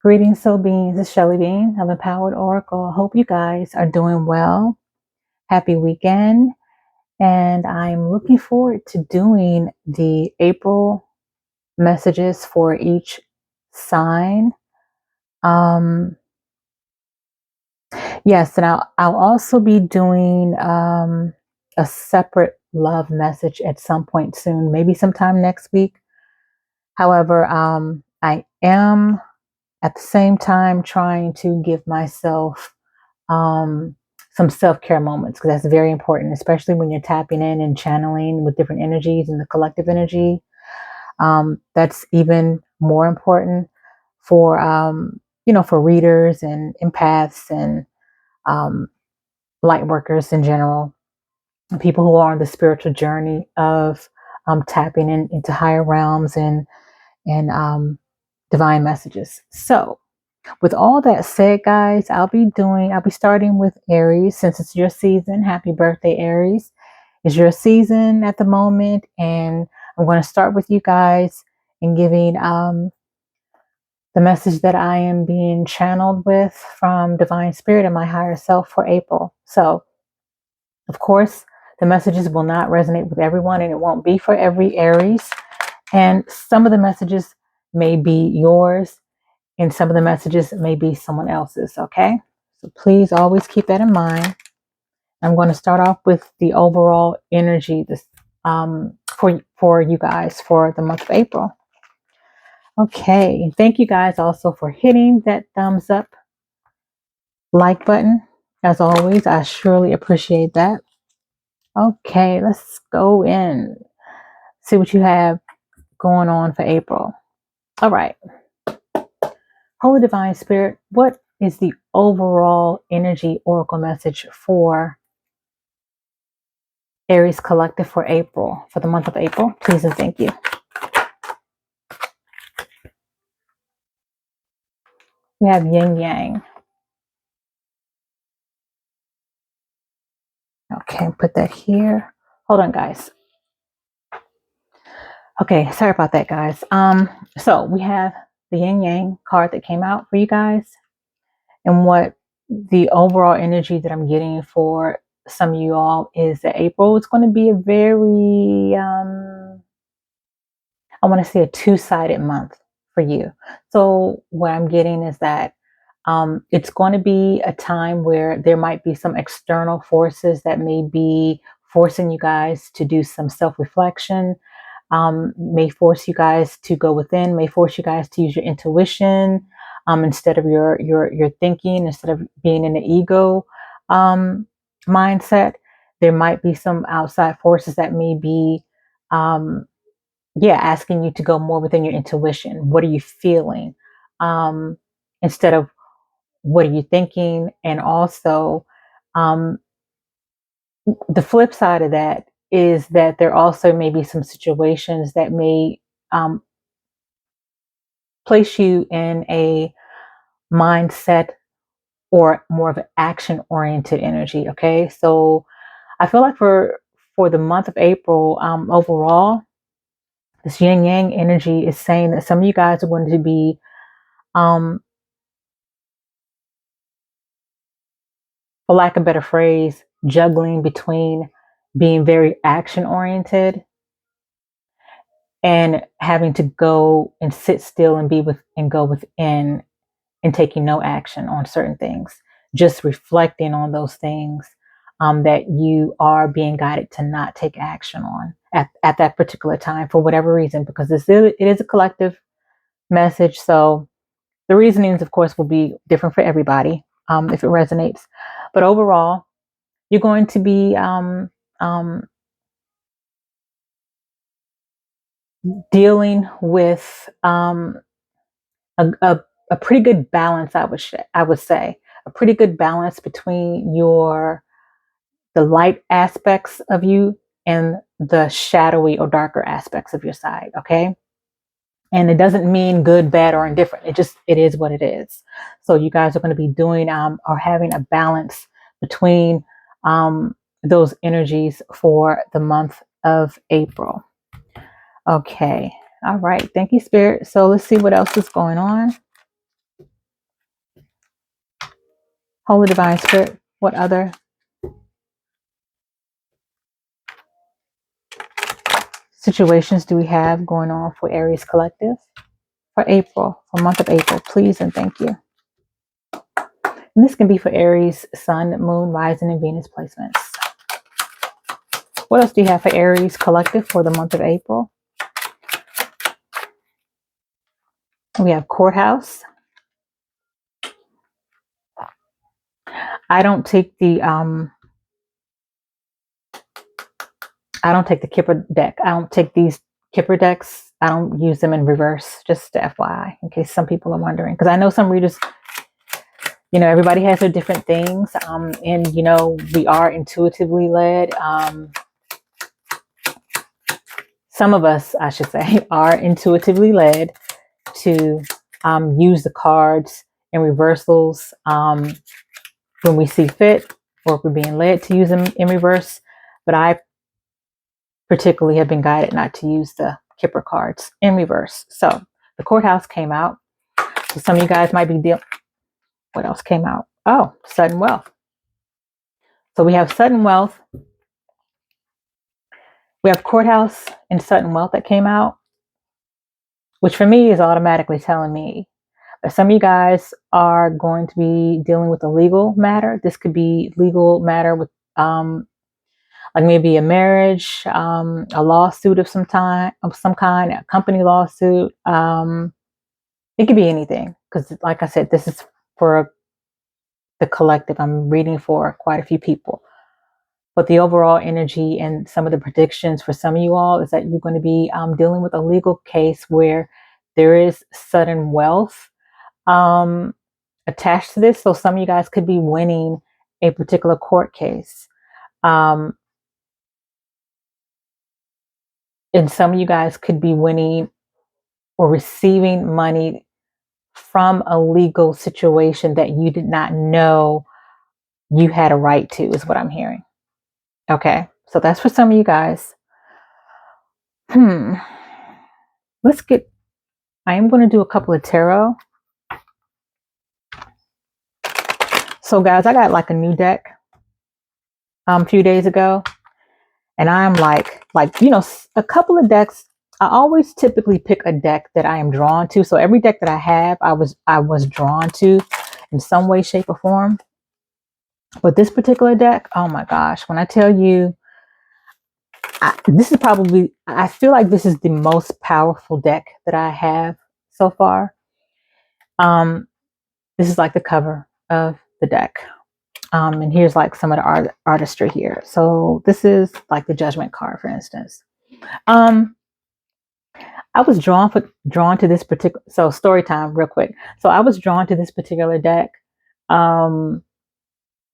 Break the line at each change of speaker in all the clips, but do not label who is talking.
Greetings, Soul Beings. It's Shelly Bean of Empowered Oracle. I hope you guys are doing well. Happy weekend. And I'm looking forward to doing the April messages for each sign. Yes, and I'll also be doing a separate love message at some point soon, maybe sometime next week. However, I am at the same time trying to give myself some self-care moments, because that's very important, especially when you're tapping in and channeling with different energies and the collective energy. That's even more important for for readers and empaths and um, light workers in general, people who are on the spiritual journey of tapping into higher realms and divine messages. So with all that said, guys, I'll be starting with Aries, since it's your season. Happy birthday, Aries. It's your season at the moment. And I'm going to start with you guys and giving the message that I am being channeled with from Divine Spirit and my higher self for April. So, of course, the messages will not resonate with everyone, and it won't be for every Aries. And some of the messages may be yours, and some of the messages may be someone else's, okay? So please always keep that in mind. I'm going to start off with the overall energy for you guys for the month of April. Okay, and thank you guys also for hitting that thumbs up like button. As always, I surely appreciate that. Okay, let's go in. See what you have going on for April. All right. Holy Divine Spirit, what is the overall energy oracle message for Aries Collective for April, for the month of April? Please and thank you. We have Yin Yang. Okay, put that here. Hold on, guys. Okay, sorry about that, guys. So we have the Yin Yang card that came out for you guys, and what the overall energy that I'm getting for some of you all is that April is going to be a very I want to say a two-sided month for you. So what I'm getting is that it's going to be a time where there might be some external forces that may be forcing you guys to do some self-reflection, may force you guys to go within, may force you guys to use your intuition instead of your thinking, instead of being in the ego mindset. There might be some outside forces that may be um, asking you to go more within your intuition. What are you feeling? Instead of what are you thinking? And also, um, the flip side of that is that there also may be some situations that may um, place you in a mindset or more of an action oriented energy. Okay. So I feel like for the month of April, overall, this yin yang energy is saying that some of you guys are going to be um, for lack of a better phrase, juggling between being very action oriented and having to go and sit still and be with and go within and taking no action on certain things, just reflecting on those things that you are being guided to not take action on at that particular time for whatever reason, because it is a collective message. So the reasonings, of course, will be different for everybody if it resonates. But overall, you're going to be um, dealing with a pretty good balance. I would say a pretty good balance between the light aspects of you and the shadowy or darker aspects of your side. Okay. And it doesn't mean good, bad, or indifferent. It is what it is. So you guys are going to be doing or having a balance between those energies for the month of April. Okay. All right. Thank you, Spirit. So let's see what else is going on. Holy Divine Spirit, what other situations do we have going on for Aries Collective for April, for month of April, please and thank you. And this can be for Aries, Sun, Moon, Rising, and Venus placements. What else do you have for Aries Collective for the month of April? We have Courthouse. I don't take the Kipper deck. I don't take these Kipper decks. I don't use them in reverse, just FYI, in case some people are wondering. Because I know some readers, you know, everybody has their different things. And, you know, we are intuitively led. Some of us, I should say, are intuitively led to use the cards in reversals when we see fit, or if we're being led to use them in reverse. But I particularly have been guided not to use the Kipper cards in reverse. So the Courthouse came out. So some of you guys might be dealing. What else came out? Oh, Sudden Wealth. So we have Sudden Wealth. We have Courthouse and Sudden Wealth that came out, which for me is automatically telling me that some of you guys are going to be dealing with a legal matter. This could be legal matter with like maybe a marriage, a lawsuit of some kind, a company lawsuit. It could be anything, because like I said, this is for the collective. I'm reading for quite a few people. But the overall energy and some of the predictions for some of you all is that you're going to be dealing with a legal case where there is sudden wealth attached to this. So some of you guys could be winning a particular court case. And some of you guys could be winning or receiving money from a legal situation that you did not know you had a right to, is what I'm hearing. Okay, so that's for some of you guys. Let's get, I am going to do a couple of tarot. So guys, I got like a new deck a few days ago. And I'm like, you know, a couple of decks. I always typically pick a deck that I am drawn to. So every deck that I have, I was drawn to in some way, shape, or form. But this particular deck, oh my gosh, when I tell you, this is probably, I feel like this is the most powerful deck that I have so far. This is like the cover of the deck. And here's like some of the artistry here. So this is like the Judgment card, for instance. I was drawn to this particular, so story time real quick. So I was drawn to this particular deck.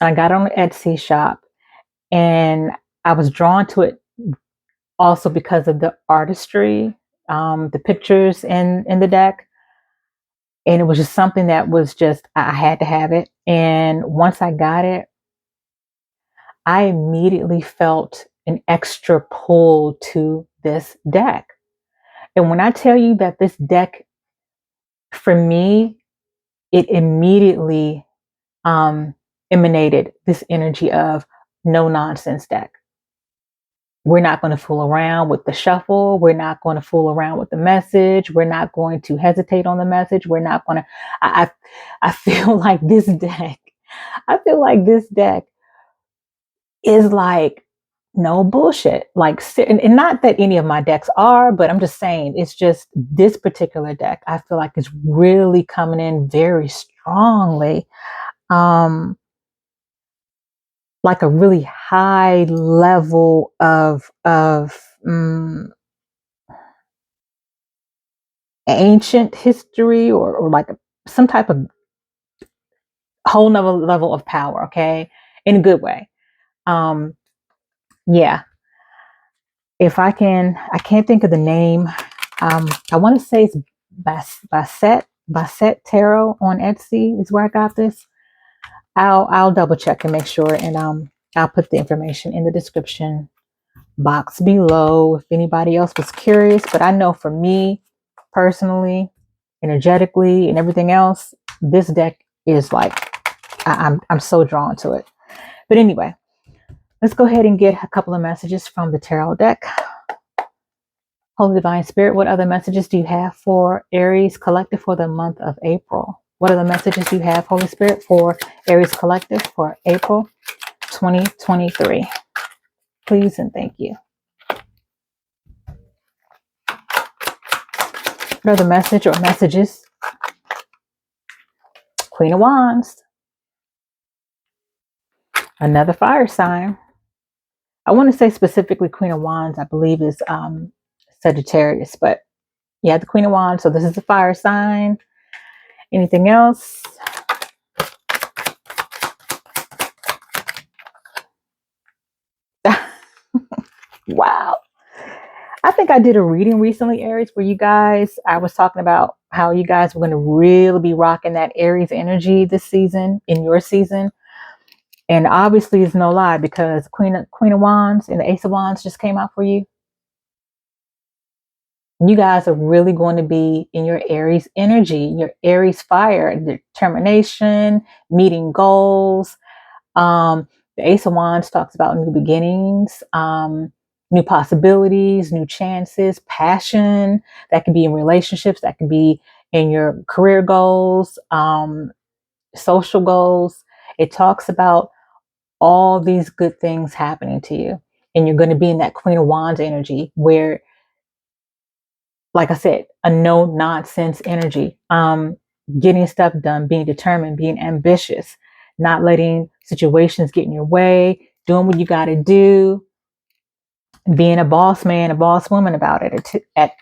I got on the Etsy shop, and I was drawn to it also because of the artistry, the pictures in the deck. And it was just something that was just, I had to have it. And once I got it, I immediately felt an extra pull to this deck. And when I tell you that this deck, for me, it immediately emanated this energy of no nonsense deck. We're not going to fool around with the shuffle. We're not going to fool around with the message. We're not going to hesitate on the message. We're not going to, I feel like this deck is like no bullshit. Like, and not that any of my decks are, but I'm just saying, it's just this particular deck, I feel like it's really coming in very strongly. Like a really high level of ancient history, or like some type of whole nother level of power, okay? In a good way. Yeah. If I can't think of the name. I want to say it's Basset Tarot on Etsy is where I got this. I'll double check and make sure, and I'll put the information in the description box below if anybody else was curious. But I know for me personally, energetically and everything else, this deck is like I'm so drawn to it. But anyway, let's go ahead and get a couple of messages from the tarot deck. Holy Divine Spirit, what other messages do you have for Aries Collective for the month of April? What other messages do you have, Holy Spirit, for Aries Collective for April 2023? Please and thank you. What other message or messages? Queen of Wands. Another fire sign. I want to say specifically Queen of Wands, I believe is Sagittarius, but yeah, the Queen of Wands. So this is a fire sign. Anything else? Wow. I think I did a reading recently, Aries, where I was talking about how you guys were going to really be rocking that Aries energy this season, in your season. And obviously it's no lie, because Queen of Wands and the Ace of Wands just came out for you. You guys are really going to be in your Aries energy, your Aries fire, determination, meeting goals. The Ace of Wands talks about new beginnings, new possibilities, new chances, passion. That can be in relationships, that can be in your career goals, social goals. It talks about all these good things happening to you. And you're going to be in that Queen of Wands energy where, like I said, a no nonsense energy, getting stuff done, being determined, being ambitious, not letting situations get in your way, doing what you got to do, being a boss man, a boss woman about it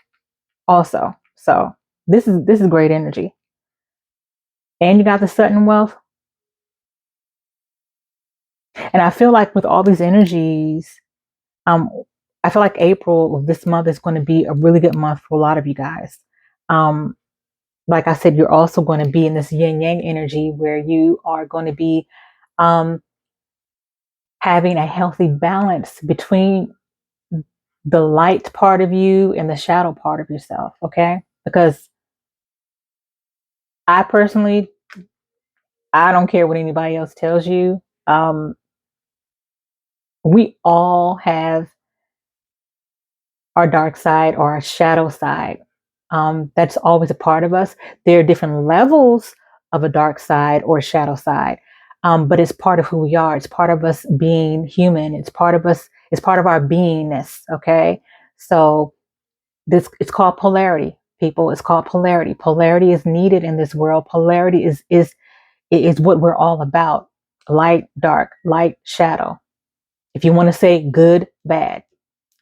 also. So this is great energy. And you got the sudden wealth. And I feel like with all these energies, um, I feel like April of this month is going to be a really good month for a lot of you guys. Like I said, you're also going to be in this yin yang energy where you are going to be having a healthy balance between the light part of you and the shadow part of yourself. Okay. Because I personally, I don't care what anybody else tells you. We all have our dark side or our shadow side. That's always a part of us. There are different levels of a dark side or a shadow side, but it's part of who we are. It's part of us being human. It's part of us. It's part of our beingness. Okay, so it's called polarity, people. It's called polarity. Polarity is needed in this world. Polarity is what we're all about. Light, dark, light, shadow. If you want to say good, bad,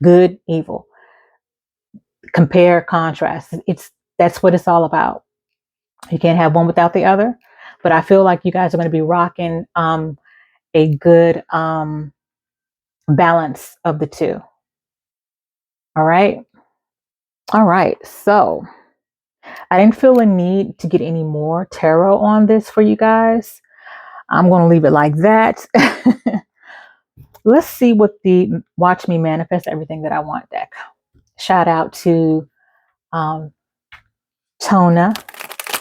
good, evil, compare, contrast. That's what it's all about. You can't have one without the other. But I feel like you guys are going to be rocking a good balance of the two. All right. All right. So I didn't feel a need to get any more tarot on this for you guys. I'm going to leave it like that. Let's see what the Watch Me Manifest Everything That I Want deck. Shout out to Tona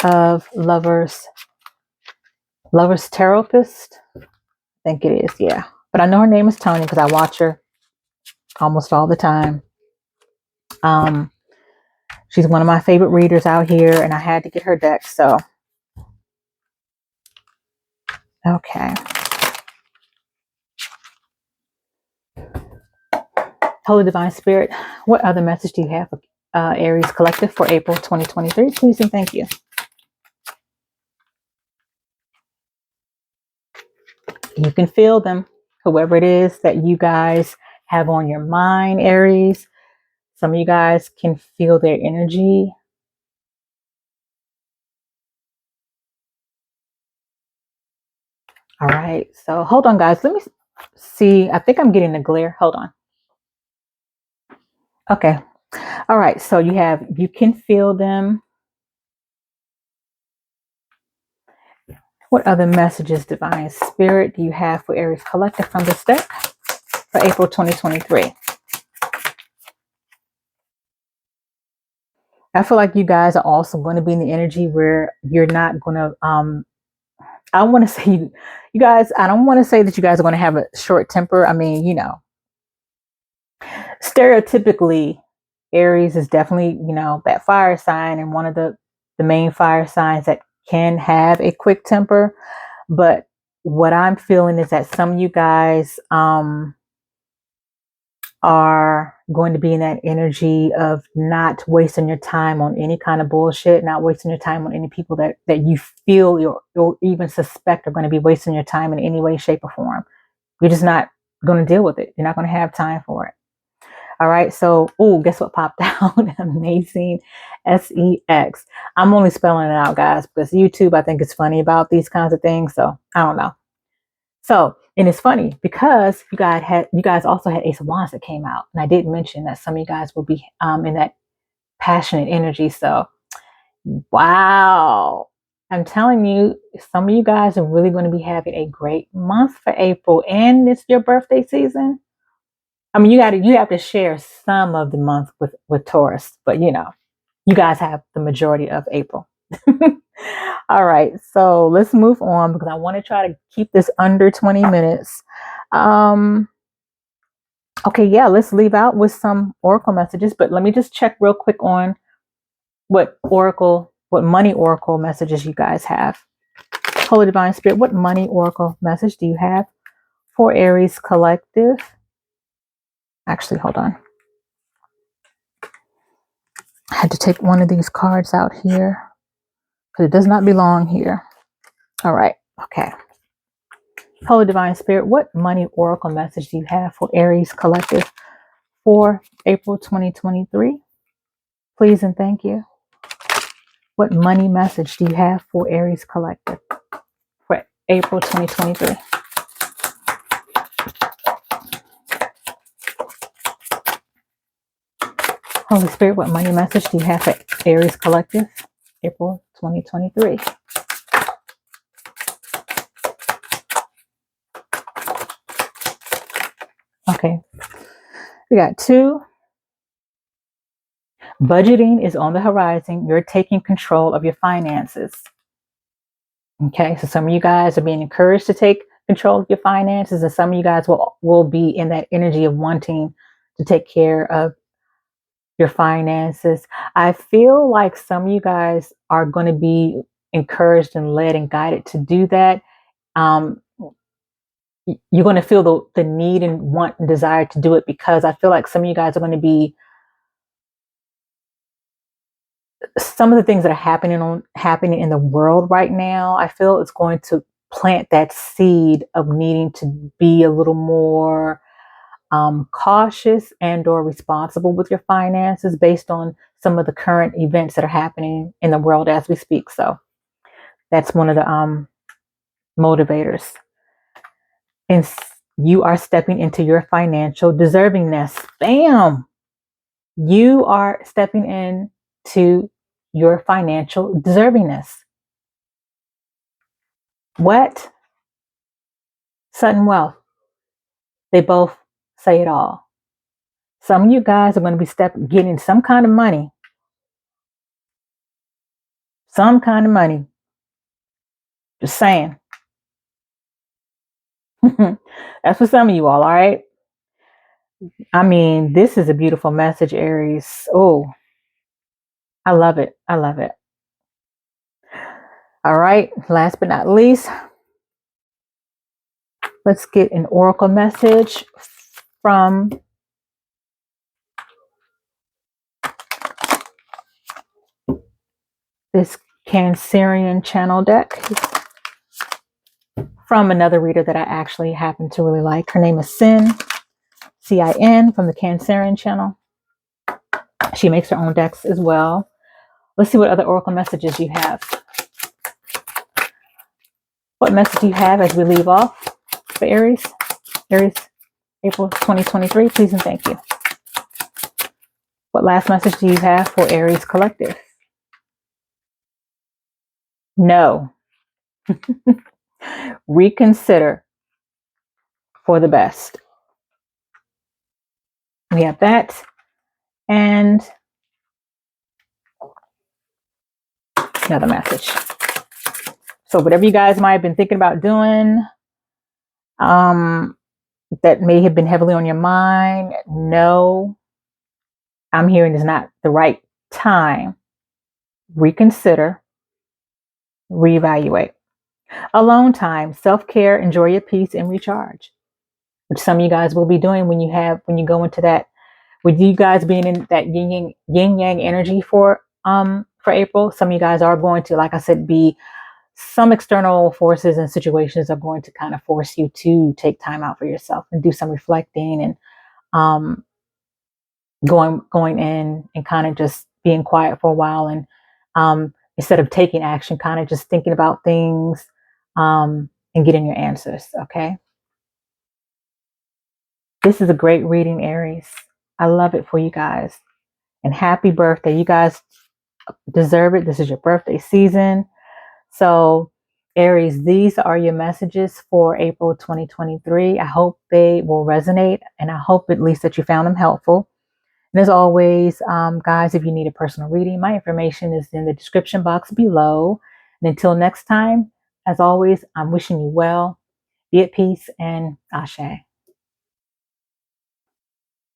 of Lovers Therapist. I think it is, yeah. But I know her name is Tony because I watch her almost all the time. She's one of my favorite readers out here, and I had to get her deck. So, okay. Holy Divine Spirit, what other message do you have for Aries Collective for April 2023? Please and thank you. You can feel them, whoever it is that you guys have on your mind, Aries. Some of you guys can feel their energy. All right. So hold on, guys. Let me see. I think I'm getting a glare. Hold on. Okay. All right. So you can feel them. What other messages, Divine Spirit, do you have for Aries Collective from this deck for April 2023? I feel like you guys are also going to be in the energy where you're not going to I want to say you guys, I don't want to say that you guys are going to have a short temper. I mean, stereotypically, Aries is definitely, that fire sign and one of the main fire signs that can have a quick temper. But what I'm feeling is that some of you guys are going to be in that energy of not wasting your time on any kind of bullshit, not wasting your time on any people that you feel or even suspect are going to be wasting your time in any way, shape, or form. You're just not going to deal with it. You're not going to have time for it. All right. So, guess what popped out? Amazing sex. I'm only spelling it out, guys, because YouTube, I think, is funny about these kinds of things. So I don't know. So, and it's funny because you guys also had Ace of Wands that came out, and I did mention that some of you guys will be in that passionate energy. So, wow, I'm telling you, some of you guys are really going to be having a great month for April, and it's your birthday season. I mean, you have to share some of the month with Taurus, but you guys have the majority of April. All right, so let's move on because I want to try to keep this under 20 minutes. Okay, yeah, let's leave out with some oracle messages, but let me just check real quick on what money oracle messages you guys have. Holy Divine Spirit, what money oracle message do you have for Aries Collective? Actually, hold on. I had to take one of these cards out here because it does not belong here. All right, okay. Holy Divine Spirit, what money oracle message do you have for Aries Collective for April 2023? Please and thank you. What money message do you have for Aries Collective for April 2023? Holy Spirit, what money message do you have for Aries Collective, April 2023? Okay, we got 2. Budgeting is on the horizon. You're taking control of your finances. Okay, so some of you guys are being encouraged to take control of your finances, and some of you guys will be in that energy of wanting to take care of your finances. I feel like some of you guys are going to be encouraged and led and guided to do that. Um, you're going to feel the need and want and desire to do it because I feel like some of you guys are going to be some of the things that are happening in the world right now. I feel it's going to plant that seed of needing to be a little more cautious and or responsible with your finances based on some of the current events that are happening in the world as we speak. So that's one of the motivators. And you are stepping into your financial deservingness. Bam! You are stepping into your financial deservingness. What? Sudden wealth. They both say it all. Some of you guys are going to be getting some kind of money. Some kind of money. Just saying. That's for some of you all right? I mean, this is a beautiful message, Aries. Oh, I love it. I love it. All right. Last but not least, let's get an oracle message from this Cancerian channel deck from another reader that I actually happen to really like. Her name is Sin, C-I-N, from the Cancerian channel. She makes her own decks as well. Let's see what other oracle messages you have. What message do you have as we leave off for Aries? Aries, April 2023, please and thank you. What last message do you have for Aries Collective? No. Reconsider for the best. We have that. And another message. So whatever you guys might have been thinking about doing, um, that may have been heavily on your mind, no, I'm hearing is not the right time. Reconsider, reevaluate. Alone time, self-care, enjoy your peace and recharge, which some of you guys will be doing when you go into that, with you guys being in that yin yang energy for April. Some of you guys are going to, like I said, be some external forces and situations are going to kind of force you to take time out for yourself and do some reflecting and um going in and kind of just being quiet for a while, and instead of taking action, kind of just thinking about things and getting your answers. Okay. This is a great reading, Aries. I love it for you guys. And happy birthday. You guys deserve it. This is your birthday season. So, Aries, these are your messages for April 2023. I hope they will resonate, and I hope at least that you found them helpful. And as always, guys, if you need a personal reading, my information is in the description box below. And until next time, as always, I'm wishing you well, be at peace, and ashe.